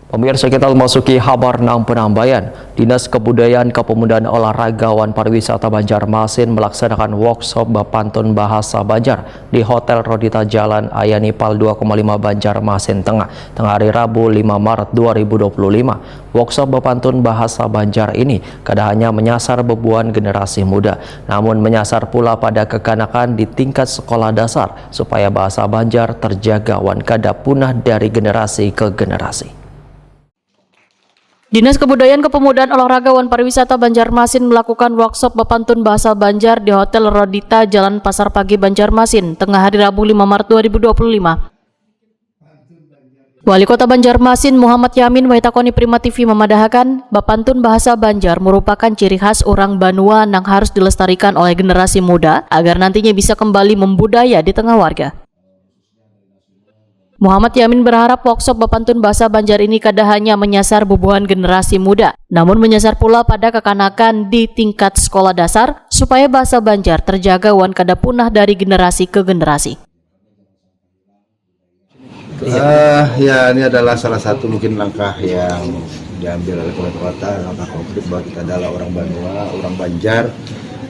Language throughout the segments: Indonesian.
Pemirsa, kita memasuki kabar 6 penambahan. Dinas Kebudayaan, Kepemudaan, Olahragawan Pariwisata Banjarmasin melaksanakan workshop Bapantun Bahasa Banjar di Hotel Rodita Jalan Ayanipal 2,5 Banjarmasin Tengah hari Rabu 5 Maret 2025. Workshop Bapantun Bahasa Banjar ini kada hanya menyasar bebuan generasi muda, namun menyasar pula pada kekanakan di tingkat sekolah dasar supaya bahasa Banjar terjaga wan kada punah dari generasi ke generasi. Dinas Kebudayaan, Kepemudaan, Olahragawan Pariwisata Banjarmasin melakukan workshop Bapantun Bahasa Banjar di Hotel Rodita Jalan Pasar Pagi Banjarmasin tengah hari Rabu 5 Maret 2025. Wali Kota Banjarmasin Muhammad Yamin Waitakoni Prima TV memadahkan Bapantun Bahasa Banjar merupakan ciri khas orang Banua yang harus dilestarikan oleh generasi muda agar nantinya bisa kembali membudaya di tengah warga. Muhammad Yamin berharap workshop Bapantun Bahasa Banjar ini kada hanya menyasar bubuhan generasi muda, namun menyasar pula pada kekanakan di tingkat sekolah dasar supaya bahasa Banjar terjaga wan kada punah dari generasi ke generasi. Ya, ini adalah salah satu mungkin langkah yang diambil oleh pemerintah kota, langkah konkret bahwa kita adalah orang Banua, orang Banjar,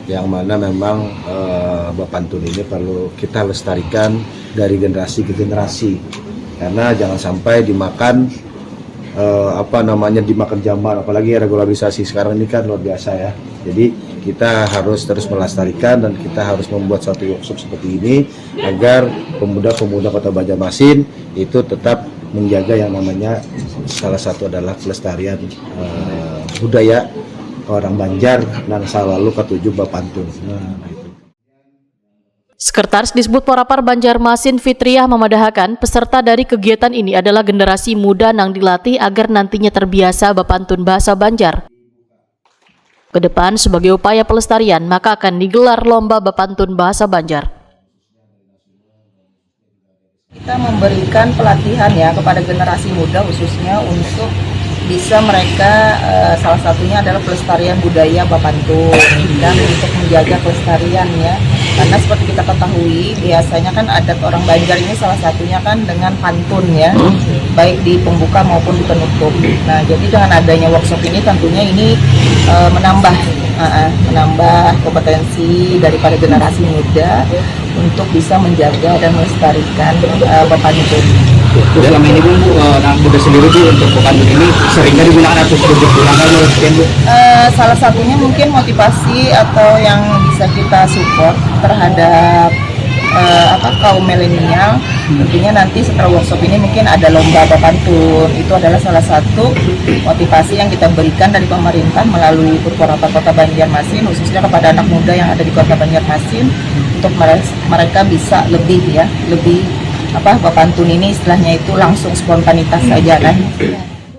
yang mana memang Bapantun ini perlu kita lestarikan dari generasi ke generasi, karena jangan sampai dimakan dimakan zaman, apalagi regularisasi sekarang ini kan luar biasa ya. Jadi kita harus terus melestarikan dan kita harus membuat satu workshop seperti ini agar pemuda-pemuda Kota Banjarmasin itu tetap menjaga yang namanya salah satu adalah pelestarian budaya orang Banjar dan selalu ketujuh Bapantun. Sekretaris Disbud Porapar Banjarmasin Fitriah memadahkan peserta dari kegiatan ini adalah generasi muda yang dilatih agar nantinya terbiasa Bapantun Bahasa Banjar. Kedepan sebagai upaya pelestarian maka akan digelar lomba Bapantun Bahasa Banjar. Kita memberikan pelatihan ya kepada generasi muda khususnya untuk bisa mereka salah satunya adalah pelestarian budaya Bapantun dan untuk menjaga kelestarian ya, karena seperti kita ketahui biasanya kan adat orang Banjar ini salah satunya kan dengan pantun ya, baik di pembuka maupun di penutup. Nah jadi dengan adanya workshop ini tentunya ini menambah kompetensi daripada generasi muda untuk bisa menjaga dan melestarikan Bapantun. Selama ini Bu, anak muda sendiri Bu, untuk Bapantun ini seringnya digunakan atau sudah digunakan oleh sekian Bu? Salah satunya mungkin motivasi atau yang bisa kita support terhadap kaum milenial. Tentunya nanti setelah workshop ini mungkin ada lomba Bapantun. Itu adalah salah satu motivasi yang kita berikan dari pemerintah melalui Porapar Kota Banjarmasin, khususnya kepada anak muda yang ada di Kota Banjarmasin untuk mereka bisa lebih Bapantun ini istilahnya itu langsung spontanitas saja kan.